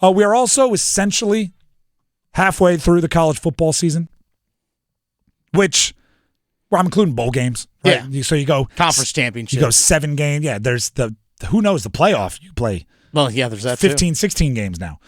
We are also essentially halfway through the college football season, which I'm including bowl games. Right? Yeah. So you go conference championship. You go 7 games. Yeah, there's the who knows the playoff. You play. Well, yeah, there's that 15, 16 games now.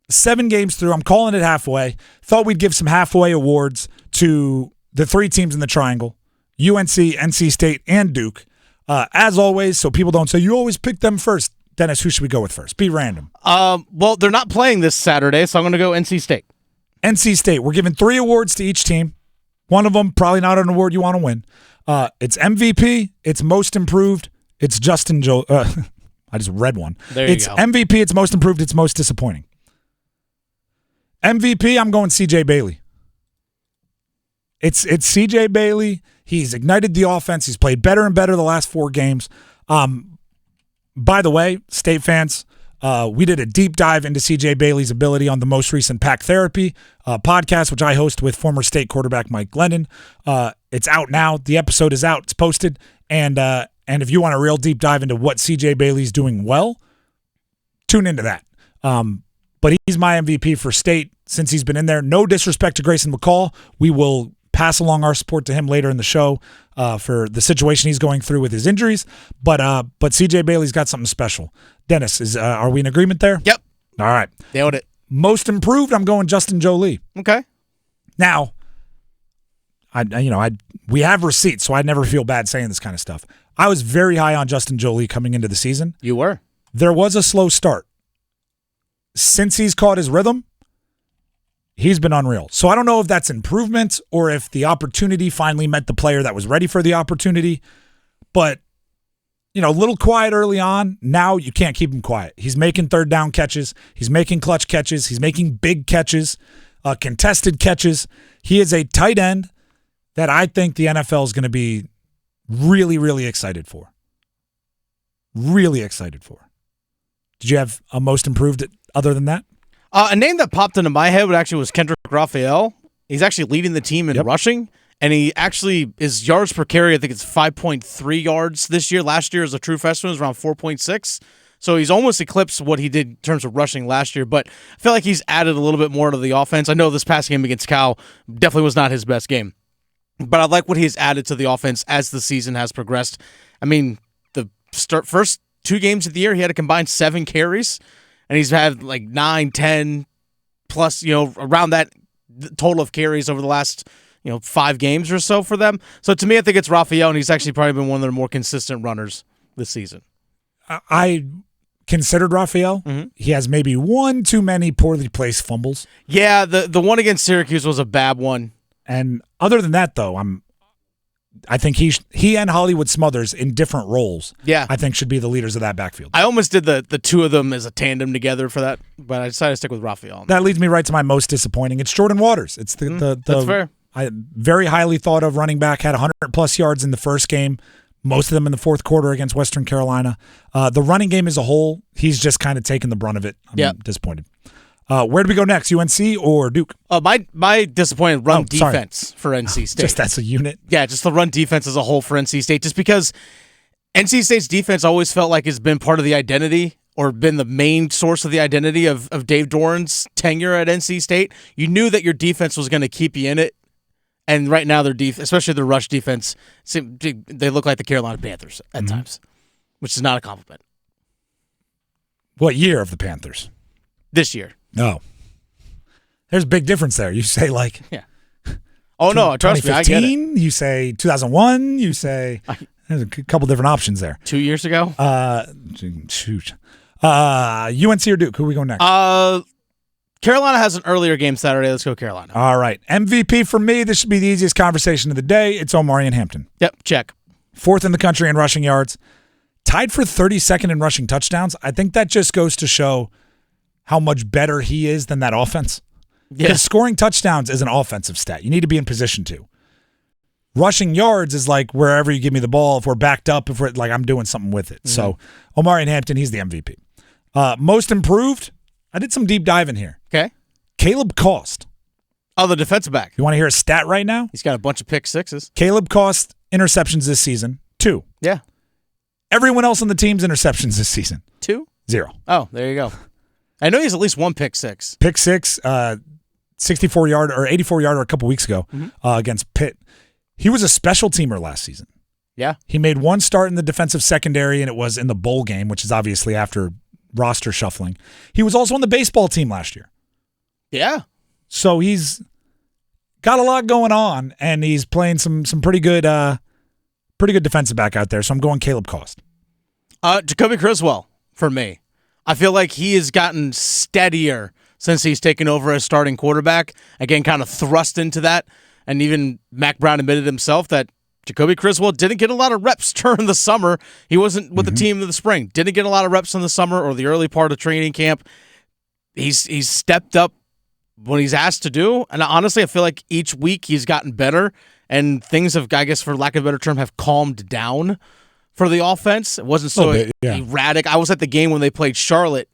7 games through. I'm calling it halfway. Thought we'd give some halfway awards to the 3 teams in the triangle: UNC, NC State, and Duke. As always, so people don't say you always pick them first. Dennis, who should we go with first? Be random. Well, they're not playing this Saturday, so I'm going to go NC State. NC State. We're giving 3 awards to each team. One of them, probably not an award you want to win. It's MVP. It's Most Improved. It's Justin Joe. I just read one. There you it's go. MVP. It's Most Improved. It's Most Disappointing. MVP, I'm going CJ Bailey. It's CJ Bailey. He's ignited the offense. He's played better and better the last 4 games. By the way, State fans, we did a deep dive into CJ Bailey's ability on the most recent Pack Therapy podcast, which I host with former State quarterback Mike Glennon. It's out now. The episode is out. It's posted. And if you want a real deep dive into what CJ Bailey's doing well, tune into that. But he's my MVP for State since he's been in there. No disrespect to Grayson McCall. We will pass along our support to him later in the show for the situation he's going through with his injuries. But CJ Bailey's got something special. Dennis, are we in agreement there? Yep. All right. Nailed it. Most Improved, I'm going Justin Jolie. Okay. Now, we have receipts, so I never feel bad saying this kind of stuff. I was very high on Justin Jolie coming into the season. You were. There was a slow start. Since he's caught his rhythm, he's been unreal. So I don't know if that's improvement or if the opportunity finally met the player that was ready for the opportunity. But, a little quiet early on. Now you can't keep him quiet. He's making third down catches. He's making clutch catches. He's making big catches, contested catches. He is a tight end that I think the NFL is going to be really, really excited for. Really excited for. Did you have a Most Improved other than that? A name that popped into my head was Kendrick Raphael. He's actually leading the team in rushing, and he actually his yards per carry, I think it's 5.3 yards this year. Last year as a true freshman was around 4.6. So he's almost eclipsed what he did in terms of rushing last year, but I feel like he's added a little bit more to the offense. I know this past game against Cal definitely was not his best game, but I like what he's added to the offense as the season has progressed. I mean, the first 2 games of the year, he had a combined 7 carries, and he's had like 9, 10 plus, around that total of carries over the last, 5 games or so for them. So to me, I think it's Raphael, and he's actually probably been one of their more consistent runners this season. I considered Raphael. Mm-hmm. He has maybe 1 too many poorly placed fumbles. Yeah, the one against Syracuse was a bad one. And other than that, though, I think he and Hollywood Smothers in different roles, I think should be the leaders of that backfield. I almost did the 2 of them as a tandem together for that, but I decided to stick with Raphael. That leads me right to my most disappointing. It's Jordan Waters. It's the that's fair. Very highly thought of running back, had 100-plus yards in the first game, most of them in the fourth quarter against Western Carolina. The running game as a whole, he's just kind of taken the brunt of it. I'm disappointed. Where do we go next, UNC or Duke? My disappointed run defense for NC State. Just that's a unit? Yeah, just the run defense as a whole for NC State, just because NC State's defense always felt like it's been part of the identity or been the main source of the identity of Dave Doeren's tenure at NC State. You knew that your defense was going to keep you in it, and right now their especially their rush defense, they look like the Carolina Panthers at times, which is not a compliment. What year of the Panthers? This year. No. There's a big difference there. You say Oh, no, trust me, I get it. You say 2001. You say there's a couple different options there. 2 years ago? Shoot. UNC or Duke? Who are we going next? Carolina has an earlier game Saturday. Let's go Carolina. All right. MVP for me, this should be the easiest conversation of the day. It's Omarion Hampton. Yep, check. 4th in the country in rushing yards. Tied for 32nd in rushing touchdowns. I think that just goes to show how much better he is than that offense. Because scoring touchdowns is an offensive stat. You need to be in position to. Rushing yards is like wherever you give me the ball, if we're backed up, if we're like I'm doing something with it. Mm-hmm. So Omarion Hampton, he's the MVP. Most improved, I did some deep diving here. Okay. Caleb Cost. Oh, the defensive back. You want to hear a stat right now? He's got a bunch of pick sixes. Caleb Cost interceptions this season, 2. Yeah. Everyone else on the team's interceptions this season. 2? 0. Oh, there you go. I know he has at least one pick six. Pick six, 64-yard or 84-yarder a couple weeks ago against Pitt. He was a special teamer last season. Yeah. He made one start in the defensive secondary, and it was in the bowl game, which is obviously after roster shuffling. He was also on the baseball team last year. Yeah. So he's got a lot going on, and he's playing some pretty good defensive back out there. So I'm going Caleb Cost. Jacoby Criswell for me. I feel like he has gotten steadier since he's taken over as starting quarterback. Again, kind of thrust into that. And even Mac Brown admitted himself that Jacoby Criswell didn't get a lot of reps during the summer. He wasn't with the team in the spring. Didn't get a lot of reps in the summer or the early part of training camp. He's stepped up when he's asked to do. And honestly, I feel like each week he's gotten better. And things have, I guess for lack of a better term, have calmed down for the offense. It wasn't so erratic. I was at the game when they played Charlotte,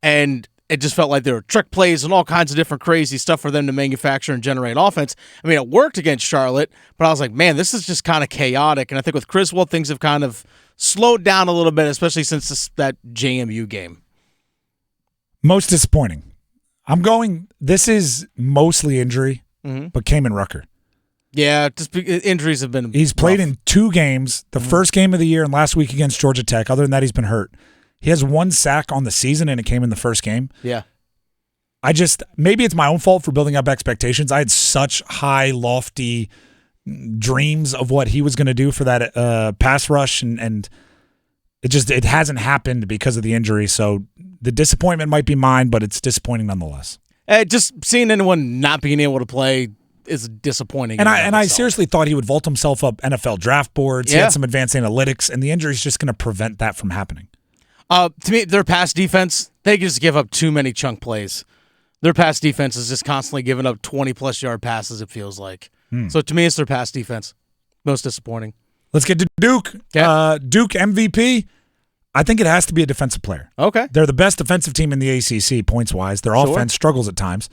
and it just felt like there were trick plays and all kinds of different crazy stuff for them to manufacture and generate offense. I mean, it worked against Charlotte, but I was like, man, this is just kind of chaotic. And I think with Criswell, things have kind of slowed down a little bit, especially since that JMU game. Most disappointing. This is mostly injury, but Kamen Rucker. Yeah, just injuries have been He's played rough. in 2 games, the first game of the year and last week against Georgia Tech. Other than that, he's been hurt. He has 1 sack on the season, and it came in the first game. Yeah. Maybe it's my own fault for building up expectations. I had such high, lofty dreams of what he was going to do for that pass rush, and it hasn't happened because of the injury. So the disappointment might be mine, but it's disappointing nonetheless. Just seeing anyone not being able to play is disappointing. And I seriously thought he would vault himself up NFL draft boards. He had some advanced analytics, and the injury is just going to prevent that from happening. To me, their pass defense, they just give up too many chunk plays. Their pass defense is just constantly giving up 20-plus yard passes, it feels like. So to me, it's their pass defense. Most disappointing. Let's get to Duke. Yeah. Duke MVP. I think it has to be a defensive player. Okay. They're the best defensive team in the ACC, points-wise. Their offense struggles at times.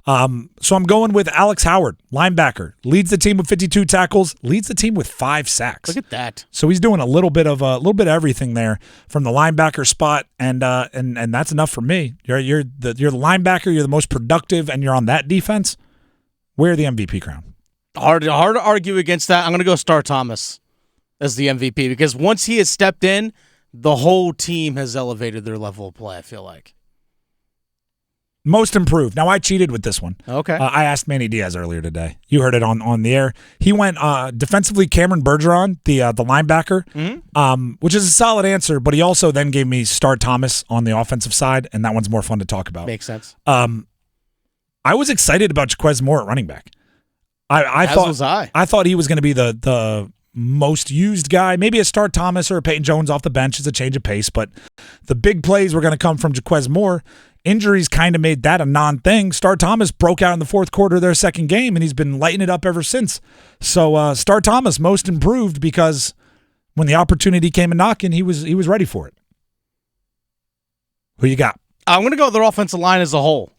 So I'm going with Alex Howard, linebacker. Leads the team with 52 tackles. Leads the team with 5 sacks. Look at that. So he's doing a little bit of everything there from the linebacker spot, and that's enough for me. You're the linebacker. You're the most productive, and you're on that defense. Wear the MVP crown. Hard to argue against that. I'm going to go Star Thomas as the MVP because once he has stepped in, the whole team has elevated their level of play, I feel like. Most improved. Now, I cheated with this one. Okay. I asked Manny Diaz earlier today. You heard it on the air. He went defensively Cameron Bergeron, the linebacker, which is a solid answer, but he also then gave me Star Thomas on the offensive side, and that one's more fun to talk about. Makes sense. I was excited about Jaquez Moore at running back. I thought he was going to be the most used guy. Maybe a Star Thomas or a Peyton Jones off the bench is a change of pace, but the big plays were going to come from Jaquez Moore. Injuries kind of made that a non-thing. Star Thomas broke out in the fourth quarter of their second game, and he's been lighting it up ever since. So Star Thomas most improved because when the opportunity came a knocking, he was ready for it. Who you got? I'm going to go with their offensive line as a whole.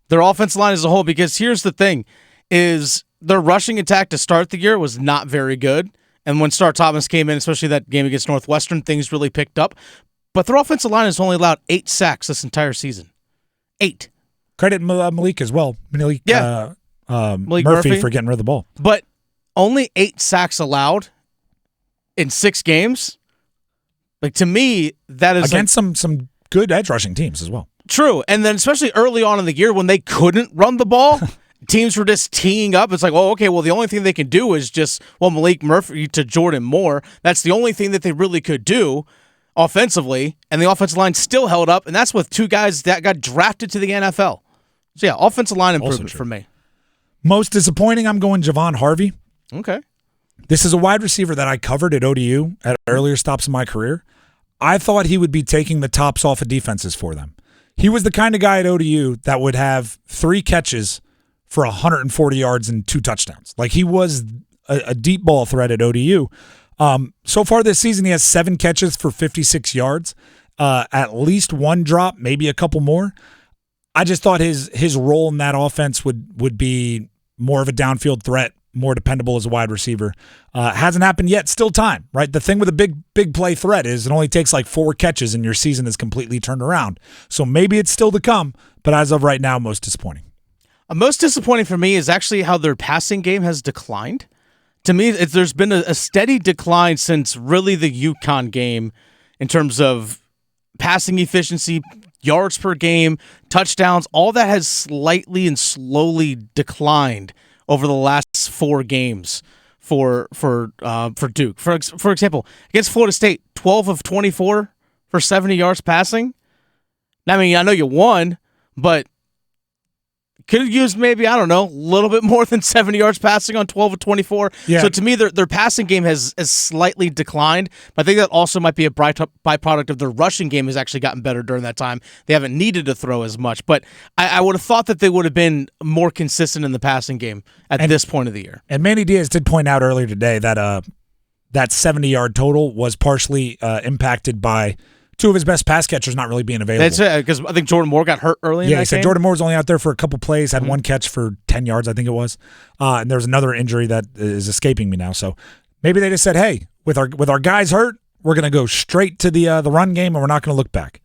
Their offensive line as a whole, because here's the thing, is their rushing attack to start the year was not very good. And when Star Thomas came in, especially that game against Northwestern, things really picked up. But their offensive line has only allowed 8 sacks this entire season. 8. Credit Malik as well. Malik Murphy for getting rid of the ball. But only 8 sacks allowed in 6 games. Like, to me, that is against some good edge rushing teams as well. True. And then especially early on in the year when they couldn't run the ball, teams were just teeing up. It's like, oh, okay, well, the only thing they can do is just, Malik Murphy to Jordan Moore. That's the only thing that they really could do offensively, and the offensive line still held up, and that's with 2 guys that got drafted to the NFL. So, yeah, offensive line improvement for me. Most disappointing, I'm going Javon Harvey. Okay. This is a wide receiver that I covered at ODU at earlier stops in my career. I thought he would be taking the tops off of defenses for them. He was the kind of guy at ODU that would have 3 catches for 140 yards and 2 touchdowns. Like, he was a deep ball threat at ODU. So far this season, he has 7 catches for 56 yards, at least 1 drop, maybe a couple more. I just thought his role in that offense would be more of a downfield threat, more dependable as a wide receiver. Hasn't happened yet. Still time, right? The thing with a big play threat is it only takes like 4 catches and your season is completely turned around. So maybe it's still to come, but as of right now, most disappointing. Most disappointing for me is actually how their passing game has declined. To me, there's been a steady decline since really the UConn game in terms of passing efficiency, yards per game, touchdowns. All that has slightly and slowly declined over the last 4 games for Duke. For example, against Florida State, 12 of 24 for 70 yards passing. I mean, I know you won, but could have used maybe, I don't know, a little bit more than 70 yards passing on 12 of 24. Yeah. So to me, their passing game has slightly declined. But I think that also might be a byproduct of their rushing game has actually gotten better during that time. They haven't needed to throw as much. But I would have thought that they would have been more consistent in the passing game at this point of the year. And Manny Diaz did point out earlier today that that 70-yard total was partially impacted by 2 of his best pass catchers not really being available. That's it, because I think Jordan Moore got hurt early in that he said game. Jordan Moore was only out there for a couple plays, had 1 catch for 10 yards, I think it was. And there was another injury that is escaping me now. So maybe they just said, hey, with our guys hurt, we're going to go straight to the run game and we're not going to look back.